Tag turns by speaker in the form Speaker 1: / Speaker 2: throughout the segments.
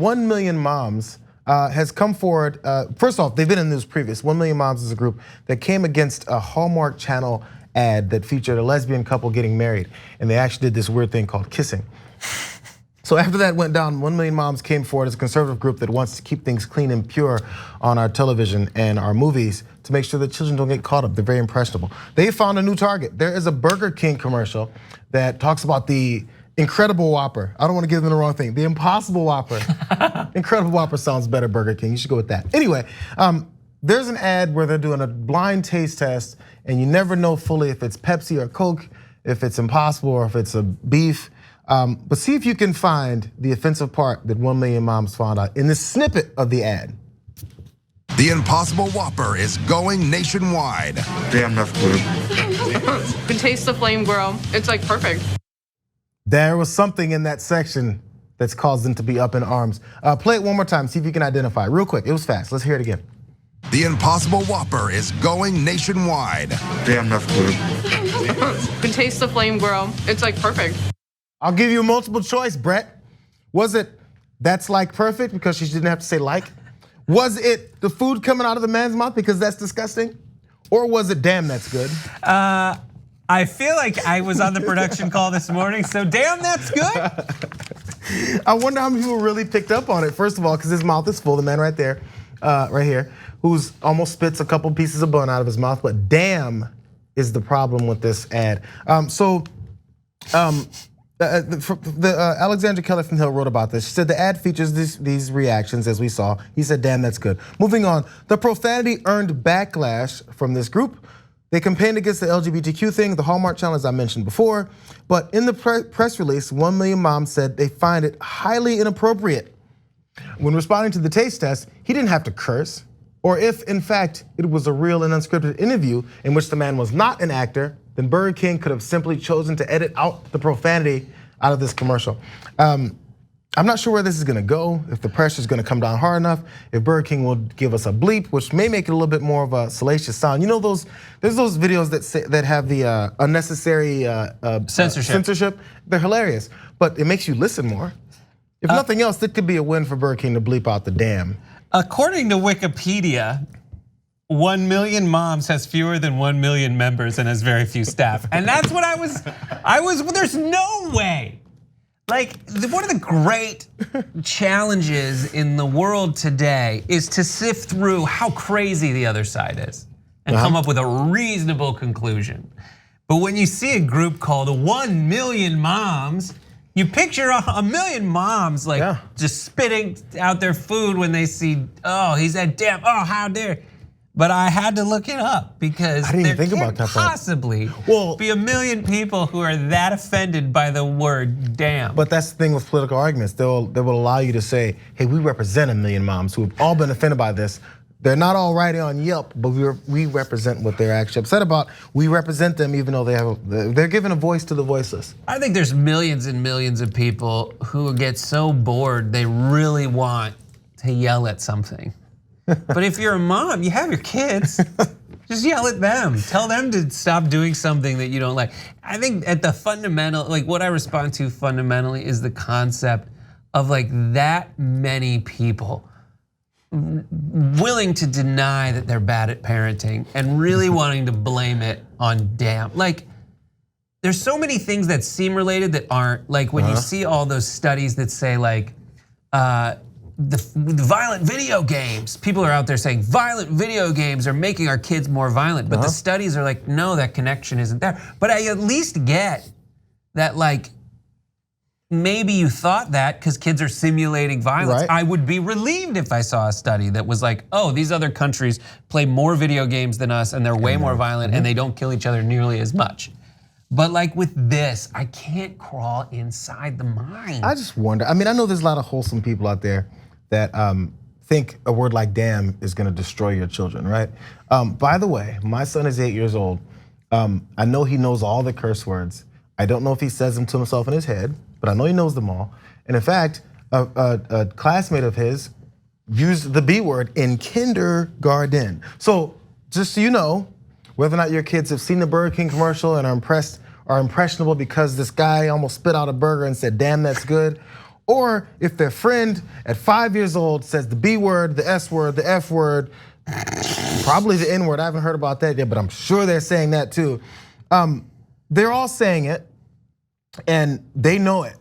Speaker 1: 1 Million Moms has come forward. First off, they've been in the news previous. 1 Million Moms is a group that came against a Hallmark Channel ad that featured a lesbian couple getting married. And they actually did this weird thing called kissing. So after that went down, 1 Million Moms came forward as a conservative group that wants to keep things clean and pure on our television and our movies to make sure that children don't get caught up. They're very impressionable. They found a new target. There is a Burger King commercial that talks about the Incredible Whopper. I don't want to give them the wrong thing. The Impossible Whopper. Incredible Whopper sounds better, Burger King. You should go with that. Anyway, there's an ad where they're doing a blind taste test and you never know fully if it's Pepsi or Coke, if it's Impossible or if it's a beef. But see if you can find the offensive part that 1 Million Moms found out in this snippet of the ad.
Speaker 2: The Impossible Whopper is going nationwide.
Speaker 3: Damn, that's good.
Speaker 4: You can taste the flame grow. It's like perfect.
Speaker 1: There was something in that section that's caused them to be up in arms. Play it one more time, see if you can identify. Real quick, it was fast, let's hear it again.
Speaker 2: The Impossible Whopper is going nationwide.
Speaker 3: Damn, that's good.
Speaker 4: You can taste the flame grow. It's like perfect.
Speaker 1: I'll give you a multiple choice, Brett. Was it that's like perfect because she didn't have to say like? Was it the food coming out of the man's mouth because that's disgusting? Or was it damn that's good?
Speaker 5: I feel like I was on the production call this morning, so damn that's good.
Speaker 1: I wonder how many people really picked up on it. First of all, because his mouth is full, the man right there, right here, who's almost spits a couple pieces of bun out of his mouth, but damn is the problem with this ad. Alexandra Keller from Hill wrote about this. She said the ad features these reactions as we saw. He said, damn, that's good. Moving on, the profanity earned backlash from this group. They campaigned against the LGBTQ thing, the Hallmark Channel, as I mentioned before. But in the press release, 1 Million Moms said they find it highly inappropriate. When responding to the taste test, he didn't have to curse. Or if, in fact, it was a real and unscripted interview in which the man was not an actor, then Burger King could have simply chosen to edit out the profanity out of this commercial. I'm not sure where this is gonna go, if the pressure's gonna come down hard enough, if Burger King will give us a bleep, which may make it a little bit more of a salacious sound. You know there's those videos that have the unnecessary censorship. They're hilarious, but it makes you listen more. If nothing else, it could be a win for Burger King to bleep out the damn.
Speaker 5: According to Wikipedia, 1 Million Moms has fewer than 1 million members and has very few staff. And that's what I was, there's no way. Like, one of the great challenges in the world today is to sift through how crazy the other side is and come up with a reasonable conclusion. But when you see a group called 1 Million Moms, you picture a million moms like just spitting out their food when they see, oh, he's that damn, oh, how dare. But I had to look it up because there can't possibly be a million people who are that offended by the word damn.
Speaker 1: But that's the thing with political arguments. They will allow you to say, hey, we represent 1 million moms who have all been offended by this. They're not all writing on Yelp, but we represent what they're actually upset about. We represent them even though they're giving a voice to the voiceless.
Speaker 5: I think there's millions and millions of people who get so bored they really want to yell at something. But if you're a mom, you have your kids, just yell at them. Tell them to stop doing something that you don't like. I think at the fundamental, like what I respond to fundamentally is the concept of like that many people willing to deny that they're bad at parenting and really wanting to blame it on damn. Like there's so many things that seem related that aren't. Like when you see all those studies that say like, the violent video games. People are out there saying violent video games are making our kids more violent, but the studies are like, no, that connection isn't there. But I at least get that like, maybe you thought that because kids are simulating violence. I would be relieved if I saw a study that was like, oh, these other countries play more video games than us and they're way more violent and they don't kill each other nearly as much. But like with this, I can't crawl inside the mind.
Speaker 1: I just wonder, I mean, I know there's a lot of wholesome people out there that think a word like damn is gonna destroy your children, right? By the way, my son is 8 years old. I know he knows all the curse words. I don't know if he says them to himself in his head, but I know he knows them all. And in fact, a classmate of his used the B word in kindergarten. So just so you know, whether or not your kids have seen the Burger King commercial and are impressionable because this guy almost spit out a burger and said, damn, that's good, Or if their friend at 5 years old says the B word, the S word, the F word, probably the N word. I haven't heard about that yet, but I'm sure they're saying that too. They're all saying it and they know it.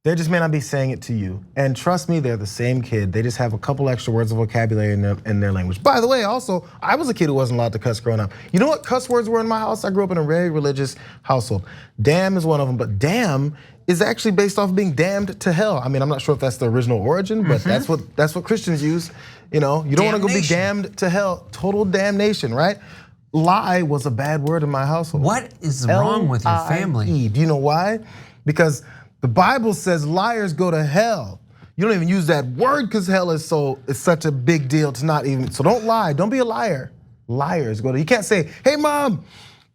Speaker 1: They just may not be saying it to you. And trust me, they're the same kid. They just have a couple extra words of vocabulary in their language. By the way, also, I was a kid who wasn't allowed to cuss growing up. You know what cuss words were in my house? I grew up in a very religious household. Damn is one of them, but damn is actually based off of being damned to hell. I mean, I'm not sure if that's the original origin, but that's what Christians use. You know, you don't want to go be damned to hell. Total damnation, right? Lie was a bad word in my household.
Speaker 5: What is wrong with your family?
Speaker 1: Do you know why? Because the Bible says liars go to hell. You don't even use that word because hell is such a big deal to not even, so don't lie, don't be a liar. Liars go to, you can't say, hey mom,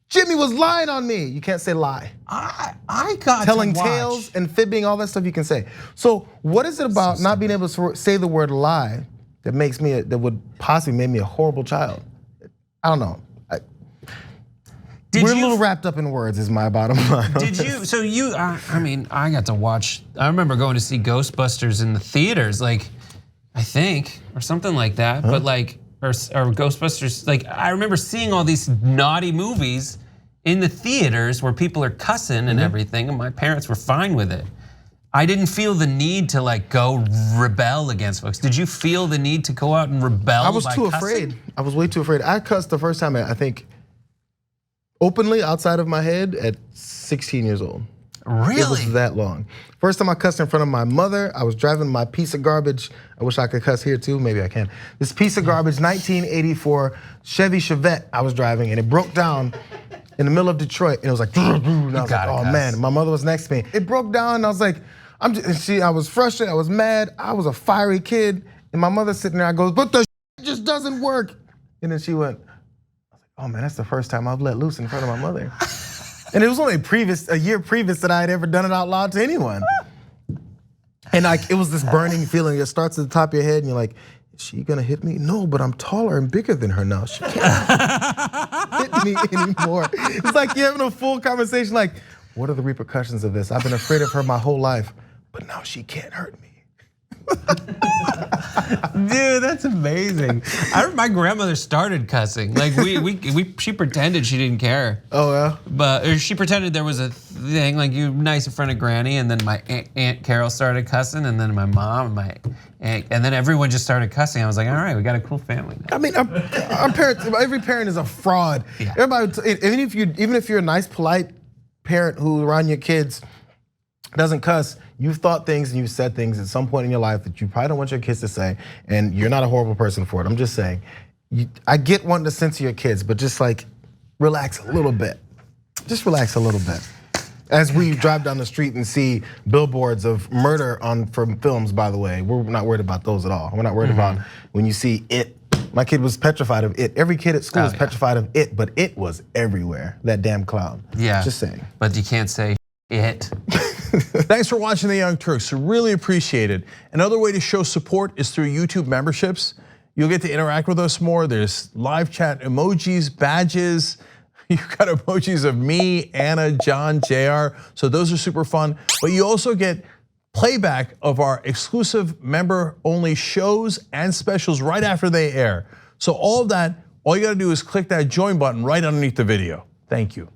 Speaker 1: Jimmy was lying on me. You can't say lie.
Speaker 5: I got
Speaker 1: telling
Speaker 5: to watch.
Speaker 1: tales and fibbing, all that stuff you can say. So what is it about not being able to say the word lie that makes me, that would possibly make me a horrible child? I don't know. We're a little wrapped up in words is my bottom line.
Speaker 5: Did you, so you, I mean, I got to watch, I remember going to see Ghostbusters in the theaters, like, I think, or something like that, but like, or Ghostbusters, like, I remember seeing all these naughty movies in the theaters where people are cussing and everything, and my parents were fine with it. I didn't feel the need to like go rebel against folks. Did you feel the need to go out and rebel?
Speaker 1: I was too
Speaker 5: cussing?
Speaker 1: afraid. I was way too afraid. I cussed the first time, I think, openly outside of my head at 16 years old.
Speaker 5: Really?
Speaker 1: It was that long. First time I cussed in front of my mother, I was driving my piece of garbage. I wish I could cuss here too, maybe I can. This piece of garbage, 1984 Chevy Chevette I was driving, and it broke down in the middle of Detroit, and it was like, and I was like, oh man, my mother was next to me. It broke down, and I was like, I was frustrated, I was mad, I was a fiery kid, and my mother's sitting there, I goes, but the just doesn't work. And then she went, oh man, that's the first time I've let loose in front of my mother. And it was only a year previous that I had ever done it out loud to anyone. And like, it was this burning feeling. It starts at the top of your head and you're like, is she gonna hit me? No, but I'm taller and bigger than her now. She can't hit me anymore. It's like you're having a full conversation like, what are the repercussions of this? I've been afraid of her my whole life, but now she can't hurt me.
Speaker 5: Dude, that's amazing. I remember my grandmother started cussing. Like she pretended she didn't care.
Speaker 1: Oh yeah.
Speaker 5: But she pretended there was a thing like you nice in front of Granny, and then my aunt Carol started cussing, and then my mom, and my aunt, and then everyone just started cussing. I was like, all right, we got a cool family now.
Speaker 1: I mean, our parents. Every parent is a fraud.
Speaker 5: Yeah.
Speaker 1: Everybody, even if you're a nice, polite parent who around your kids doesn't cuss, you've thought things and you've said things at some point in your life that you probably don't want your kids to say, and you're not a horrible person for it. I'm just saying, I get wanting to censor your kids, but just like relax a little bit. Just relax a little bit. As we drive down the street and see billboards of murder from films, by the way, we're not worried about those at all. We're not worried about when you see It. My kid was petrified of It. Every kid at school is petrified of It, but It was everywhere, that damn clown.
Speaker 5: Yeah.
Speaker 1: Just saying.
Speaker 5: But you can't say it.
Speaker 6: Thanks for watching the Young Turks, really appreciate it. Another way to show support is through YouTube memberships. You'll get to interact with us more. There's live chat emojis, badges. You've got emojis of me, Anna, John, Jayar, so those are super fun. But you also get playback of our exclusive member-only shows and specials right after they air. So all of that, all you gotta do is click that join button right underneath the video. Thank you.